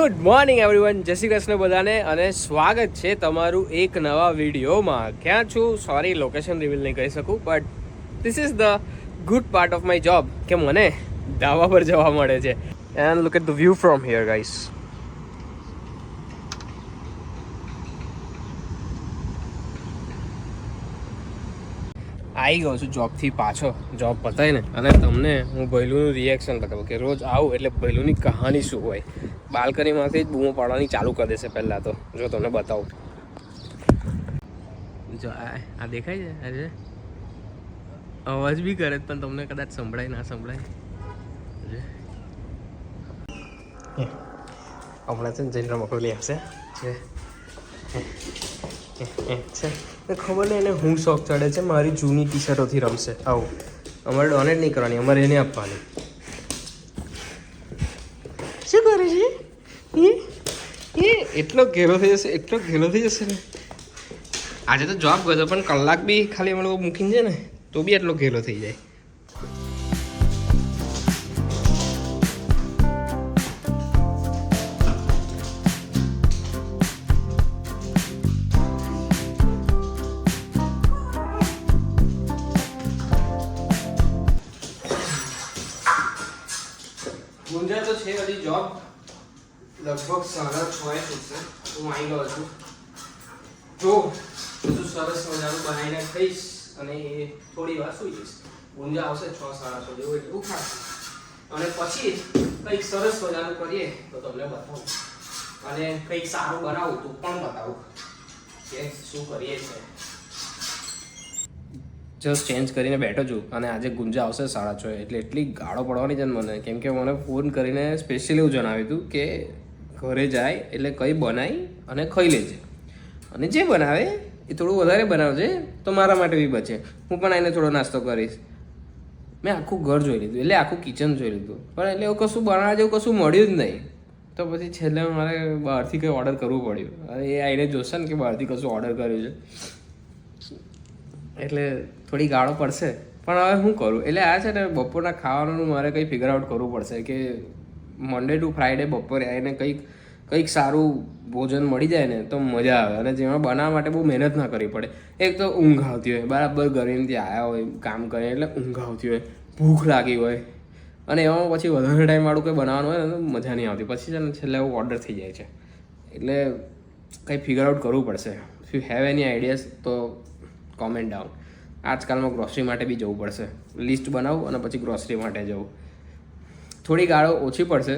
Good morning everyone, જય શ્રી કૃષ્ણ બધાને અને સ્વાગત છે તમારું એક નવા વિડીયોમાં. ક્યાં છું સોરી, લોકેશન રિવીલ નહીં કરી શકું, but this is the good part of my job કે મને ધાબા પર જવા મળે છે. And look at the view from here guys. આવી ગયો છું જોબથી પાછો, જોબ પતાવીને, અને તમને હું ભૈલુંનું રિએક્શન બતાવું કે રોજ આવું એટલે ભૈલુંની કહાની શું હોય. બાલ્કનીમાંથી જ બૂમો પાડવાની ચાલુ કરી દેશે પહેલાં તો. જો તમને બતાવું, જો આ દેખાય છે, અરે અવાજ બી કરે પણ તમને કદાચ સંભળાય ના સંભળાય. હમણાં છે ને જઈને રમકડું લઈ આવશે છે ખબર નહીં એને હું શોખ ચડે છે. મારી જૂની ટી શર્ટોથી રમશે. આવું અમારે ડોનેટ નહીં કરવાની, અમારે એને આપવાની. શું કરે છે એ? એટલો ઘેરો થઈ જશે, એટલો ઘેરો થઈ જશે ને. આજે તો જોબ ગયો પણ કલાક બી ખાલી અમે લોકો મૂકીને છે ને તો બી એટલો ઘેરો થઈ જાય. ગુંજા તો છે હજી જોબ, લગભગ 6:30 છૂટશે. હું આવી ગયો છું. જો બધું સરસ મજાનું બનાવીને ખાઈશ અને એ થોડી વાર સુઈ જઈશ. ગુંજા આવશે 6-6:30 જેવું, એટલું ખાશે અને પછી કંઈક સરસ મજાનું કરીએ તો તમને બતાવું, અને કંઈક સારું બનાવું તો પણ બતાવું કે શું કરીએ છે. જસ્ટ ચેન્જ કરીને બેઠો છું અને આજે ગુંજા આવશે 6:30 એટલે એટલી ગાળો પડવાની છે ને મને, કેમ કે મને ફોન કરીને સ્પેશિયલી એવું જણાવ્યું હતું કે ઘરે જાય એટલે કંઈ બનાવી અને ખાઈ લેજે, અને જે બનાવે એ થોડું વધારે બનાવજે તો મારા માટે બી બચે, હું પણ આને થોડો નાસ્તો કરીશ. મેં આખું ઘર જોઈ લીધું, એટલે આખું કિચન જોઈ લીધું, પણ એટલે એવું કશું બનાવવા જેવું કશું મળ્યું જ નહીં. તો પછી છેલ્લે મારે બહારથી કંઈ ઓર્ડર કરવું પડ્યું. અને એ આઈને જોશે ને કે બહારથી કશું ઓર્ડર કર્યું છે એટલે થોડી ગાળો પડશે. પણ હવે શું કરું, એટલે આ છે ને બપોરના ખાવાનું મારે કંઈ ફિગર આઉટ કરવું પડશે કે મંડે ટુ ફ્રાઈડે બપોરે આવીને કંઈક સારું ભોજન મળી જાય ને તો મજા આવે, અને જેમાં બનાવવા માટે બહુ મહેનત ના કરવી પડે. એક તો ઊંઘ આવતી હોય, બરાબર ગરમીથી આવ્યા હોય કામ કરીને એટલે ઊંઘ આવતી હોય, ભૂખ લાગી હોય, અને એમાં પછી વધારે ટાઈમવાળું કંઈ બનાવવાનું હોય ને તો મજા નહીં આવતી. પછી છે ને છેલ્લે એવું ઓર્ડર થઈ જાય છે. એટલે કંઈ ફિગર આઉટ કરવું પડશે. If you have any ideas તો કોમેન્ટ ડાઉન. આજકાલમાં ગ્રોસરી માટે બી જવું પડશે, લિસ્ટ બનાવું અને પછી ગ્રોસરી માટે જવું. થોડી ગાળો ઓછી પડશે,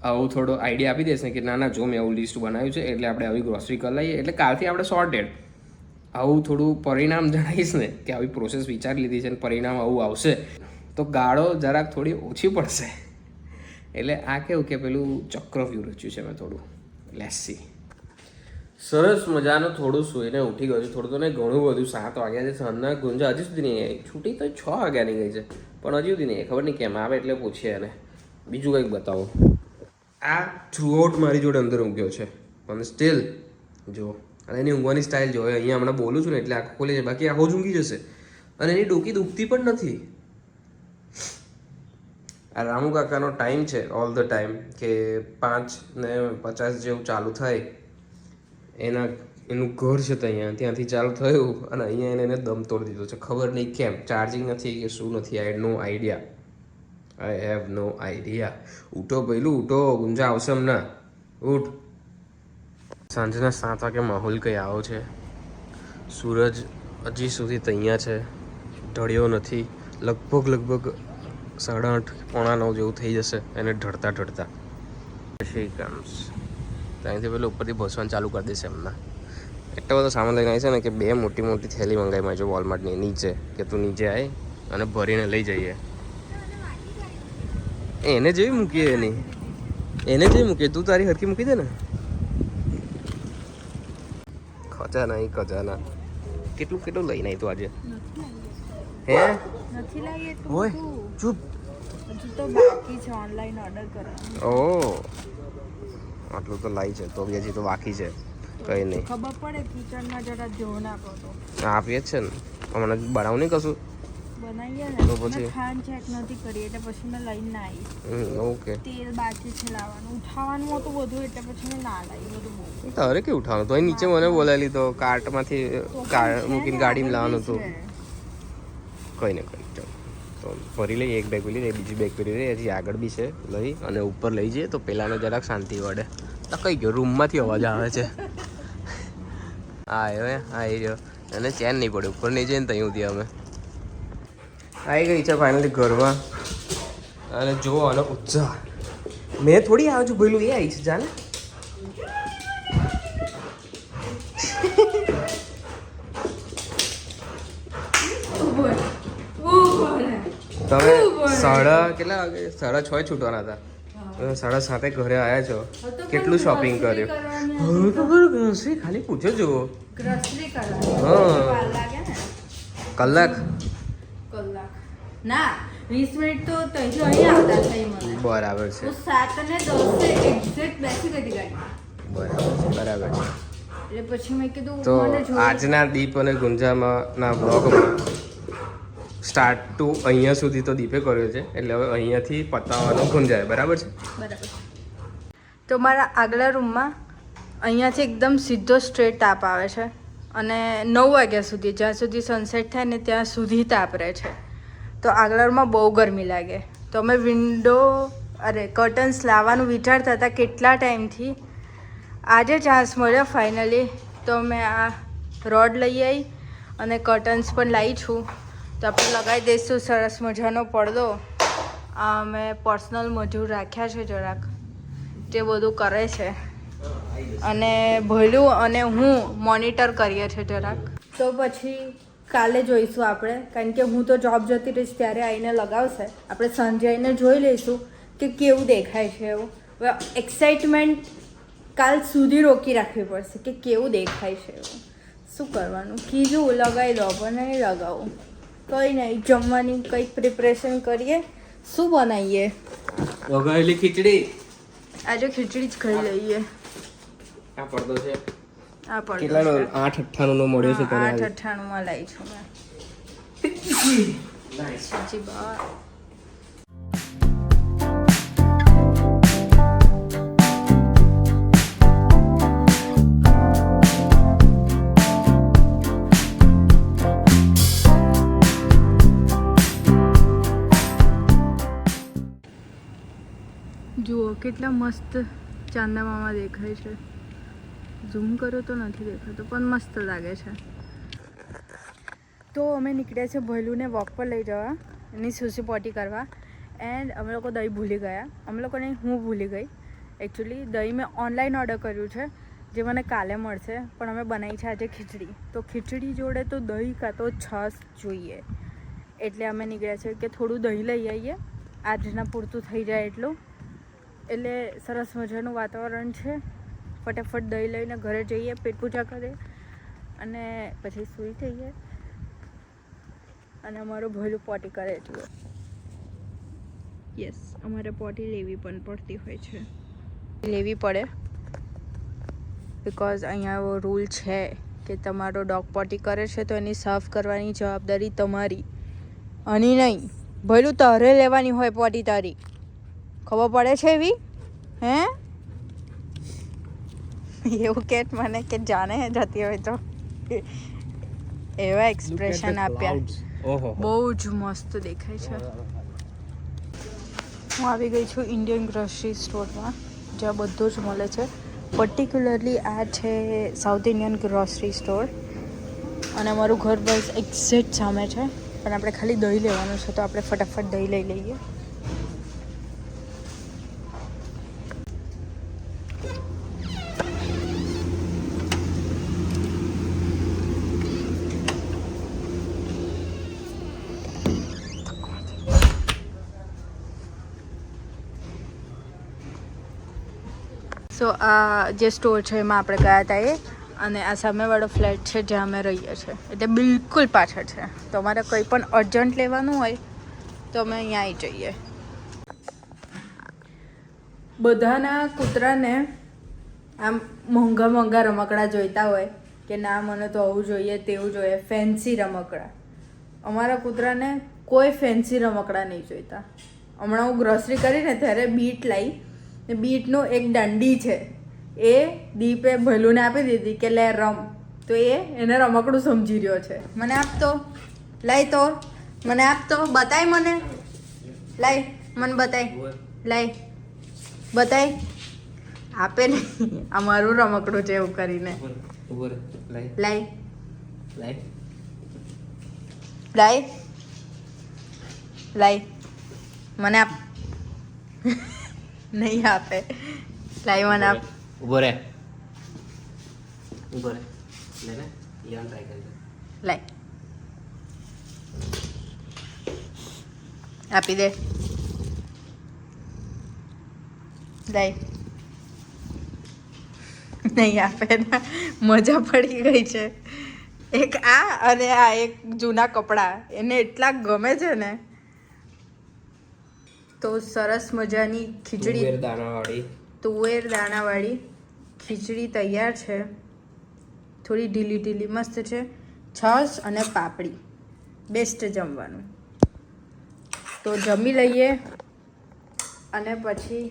આવું થોડો આઈડિયા આપી દેશે કે ના જો મેં આવું લિસ્ટ બનાવ્યું છે એટલે આપણે આવી ગ્રોસરી કરી લઈએ, એટલે કાલથી આપણે સોર્ટેડ. આવું થોડું પરિણામ જણાવીશ ને કે આવી પ્રોસેસ વિચારી લીધી છે અને પરિણામ આવું આવશે તો ગાળો જરાક થોડી ઓછી પડશે. એટલે આ કેવું કે પેલું ચક્રવ્યૂહ રચ્યું છે મેં થોડું. લેસી સરસ મજાનું થોડું સૂઈને ઉઠી ગયો છું, થોડું તો નહીં ઘણું બધું. 7 વાગ્યા છે, સાંજના ગુંજા હજી સુધી નહીં આવી. છૂટી તો 6 વાગ્યાની ગઈ છે પણ હજી સુધી નહીં, ખબર નહીં કેમ આવે એટલે પૂછીએ. અને બીજું કંઈક બતાવો. આ થ્રુઆઉટ મારી જોડે અંદર ઊંઘ્યો છે પણ સ્ટીલ જો, અને એની ઊંઘવાની સ્ટાઇલ જો, અહીંયા હમણાં બોલું છું ને એટલે આખો ખોલી છે, બાકી આખો જ ઊંઘી જશે. અને એની ડોકી દુખતી પણ નથી. આ રામુ કાકાનો ટાઈમ છે ઓલ ધ ટાઈમ કે 5:50 જેવું ચાલુ થાય. એનું ઘર છે ત્યાંથી ચાલુ થયું અને અહીંયા એને દમ તોડી દીધો છે. ખબર નહીં કેમ, ચાર્જિંગ નથી કે શું નથી, આઈ હેવ નો આઈડિયા. ઉઠો પહેલું, ઉઠો, ગુંજા આવશે હમણાં, ઉઠ. સાંજના 7 વાગે માહોલ કંઈ આવો છે. સૂરજ હજી સુધી ત્યાં છે, ઢળ્યો નથી. લગભગ 8:30-9 જેવું થઈ જશે એને ઢળતા. શ્રીકાંત ત્યાંથી પેલું ઉપરથી ભસવાનું ચાલુ કરી દેશે એમના. એટલો બધો સામાન લઈને આવી છે ને કે 2 મોટી થેલી મંગાવી માં જો વોલમાર્ટની નીચે, કે તું નીચે આવી અને ભરીને લઈ જઈએ. એને જેવી મૂકીએ તું તારી હરકી મૂકી દે ને. ખજાના કેટલું લઈને આવી તું આજે? હે નથી લાવી એટલું ઓય ચૂપ. હજુ તો બાકી છે, ઓનલાઈન ઓર્ડર કરવાનું. ઓ આટલું તો લાવી છે તો બી હજી તો બાકી છે. કંઈ નહીં, ખબર પડે કિચનમાં જરા ધ્યાન આપો તો આપીએ જ છે ને. હમણાં બનાવું નહીં કશું, બનાવીએ તો ને પછી? મેં ખાંડ ચેક નથી કરી એટલે પછી મેં લઈને ના આવી. ઓકે. તેલ બાકી છે લાવવાનું, ઉઠાવવાનું હતું બધું એટલે પછી મેં ના લાવી બધું બહુ. તારે કેવું ઉઠાવવાનું તો નીચે મને બોલાવી લીધો કાર્ટમાંથી મૂકીને ગાડીમાં લાવવાનું હતું. કંઈ ને કંઈ ચાલો તો ભરી લઈએ, એક બેગ ભરી લઈએ, બીજી બેગ ભરી લઈએ, હજી આગળ બી છે લઈ અને ઉપર લઈ જઈએ તો પેલાને જરાક શાંતિ વળે. તો કઈ ગયો રૂમમાંથી અવાજ આવે છે. હા એ રહ્યો અને ચેન નહીં પડે ઉપર નહીં જઈએ ને ત્યાં સુધી અમે આવી ગઈ છે ફાઇનલી ઘરમાં. અને જુઓ આનો ઉત્સાહ, મેં થોડી આવ્યો છું પેલું એ આવી છે જાને. તમે કેટલા વાગે 6:30 છૂટવાના હતા, 7:30 ઘરે આવ્યા છો. કેટલું શોપિંગ કર્યું હવે ખબર ગ્રોસરી ખાલી પૂછો જુઓ. કલાક ના 20 મિનિટ તો ત્યાંથી અહીં આવતા થઈ મને. બરાબર છે, હું 7:10 એક્ઝેક્ટ બેસી ગઈ ગાડી. બરાબર છે. એટલે પછી મેં કીધું તો મને જોઈ આજના દીપ અને ગુંજામાં ના બ્લોગમાં સ્ટાર્ટ ટુ અહીંયા સુધી તો દીપે કર્યો છે, એટલે હવે અહીંયાથી પતાવવાનો ગુંજાય. બરાબર છે. બરાબર. તો મારા આગલા રૂમમાં અહીંયાથી એકદમ સીધો સ્ટ્રેટ તાપ આવે છે અને 9 વાગ્યા સુધી, જ્યાં સુધી સનસેટ થાય ને ત્યાં સુધી તાપ રહે છે. તો આગલા રૂમમાં બહુ ગરમી લાગે. તો અમે કર્ટન્સ લાવવાનું વિચારતા હતા કેટલા ટાઈમથી. આજે ચાન્સ મળ્યો ફાઇનલી, તો મેં આ રોડ લઈ આવી અને કર્ટન્સ પણ લાવી છું. તો આપણે લગાવી દઈશું સરસ મજાનો પડદો. આ મેં પર્સનલ મજૂર રાખ્યા છે જરાક, તે બધું કરે છે અને ભોલું અને હું મોનિટર કરીએ છીએ જરાક. તો પછી કાલે જોઈશું આપણે, કારણ કે હું તો જોબ જતી રહીશ ત્યારે આવીને લગાવશે. આપણે સાંજે આવીને જોઈ લઈશું કે કેવું દેખાય છે એવું. હવે એક્સાઇટમેન્ટ કાલ સુધી રોકી રાખવી પડશે કે કેવું દેખાય છે એવું. શું કરવાનું, કીધું લગાવી દો પણ નહીં લગાવું. કંઈ નહીં, જમવાની કંઈક પ્રિપરેશન કરીએ. શું બનાવીએ? વઘારેલી ખીચડી. આજે ખીચડી જ ખાઈ લઈએ. આ પડદો છે, આ પડદો કેટલાનો? 8.98 નો મળ્યો છે તને? 8.98 માં લાવી છું મેં. સાચી વાત. જુઓ કેટલા મસ્ત ચાંદા મામા દેખાય છે. ઝૂમ કરો તો નથી દેખાતો પણ મસ્ત લાગે છે. તો અમે નીકળ્યા છે ભૈલુને વોક પર લઈ જવા, એની સુસી પોટી કરવા. એન્ડ અમે લોકો દહીં ભૂલી ગયા. અમે લોકો નહીં, હું ભૂલી ગઈ એકચ્યુઅલી. દહીં મેં ઓનલાઈન ઓર્ડર કર્યું છે જે મને કાલે મળશે, પણ અમે બનાવી છે આજે ખીચડી. તો ખીચડી જોડે તો દહીં કાં તો છાશ જોઈએ. એટલે અમે નીકળ્યા છે કે થોડું દહીં લઈ આવીએ, આજના પૂરતું થઈ જાય એટલું. એટલે સરસ મજાનું વાતાવરણ છે. ફટાફટ દહીં લઈને ઘરે જઈએ, પેટ પૂજા કરીએ અને પછી સૂઈ જઈએ. અને અમારું ભોલું પોટી કરે જુઓ. યસ, અમારે પોટી લેવી પણ પડતી હોય છે, લેવી પડે બિકોઝ અહીંયા એવો રૂલ છે કે તમારો ડોગ પોટી કરે છે તો એની સાફ કરવાની જવાબદારી તમારી, આની નહીં. ભોલું તારે લેવાની હોય પોટી તારી, ખબર પડે છે એવી? હે એવું કે મને કે જાણે જતી હોય તો એવા એક્સપ્રેશન આપ્યા. બહુ જ મસ્ત દેખાય છે. હું આવી ગઈ છું ઇન્ડિયન ગ્રોસરી સ્ટોરમાં, જ્યાં બધું જ મળે છે. પર્ટિક્યુલરલી આ છે સાઉથ ઇન્ડિયન ગ્રોસરી સ્ટોર અને અમારું ઘર બસ એક્ઝેક્ટ સામે છે. પણ આપણે ખાલી દહીં લેવાનું છે તો આપણે ફટાફટ દહીં લઈ લઈએ. સો આ જે સ્ટોર છે એમાં આપણે ગયા હતા એ, અને આ સામેવાળો ફ્લેટ છે જ્યાં અમે રહીએ છીએ, એટલે બિલકુલ પાછળ છે. તો અમારે કંઈ પણ અર્જન્ટ લેવાનું હોય તો અમે અહીંયા આવી જઈએ. બધાના કૂતરાને આમ મોંઘા મોંઘા રમકડા જોઈતા હોય કે ના મને તો આવું જોઈએ તેવું જોઈએ, ફેન્સી રમકડા. અમારા કૂતરાને કોઈ ફેન્સી રમકડા નહીં જોઈતા. હમણાં હું ગ્રોસરી કરીને ત્યારે બીટ લાવી ને બીટનું એક દંડી છે એ દીપે ભલુને આપી દીધી કે લે રમ, તો એને રમકડું સમજી રહ્યો છે. મને આપતો, લાય તો મને આપતો, બતાય મને, લાય મને બતાય, લાય બતાય. આપે નહીં, આ મારું રમકડું છે એવું કરીને. લાય લાય લાય લાય મને આપ. નહીં આપે. લાય મને આપ. ઉભો રે લે ને લેવાનું ટ્રાય કરજો. લાય આપી દે. લાય નહીં આપે ને. મજા પડી ગઈ છે. એક આ અને આ એક જૂના કપડાં એને એટલા ગમે છે ને. તો સરસ મજાની ખીચડી, તુવેર દાણાવાળી ખીચડી તૈયાર છે. થોડી ઢીલી ઢીલી મસ્ત છે. છાશ અને પાપડી બેસ્ટ જમવાનું. તો જમી લઈએ અને પછી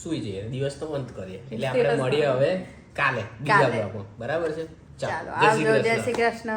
સુઈ જઈએ. દિવસ તો અંત કરીએ. એટલે આપણે મળીએ હવે કાલે બીજા બ્લોગમાં. બરાબર છે? ચાલો આવજો. જય શ્રી કૃષ્ણ.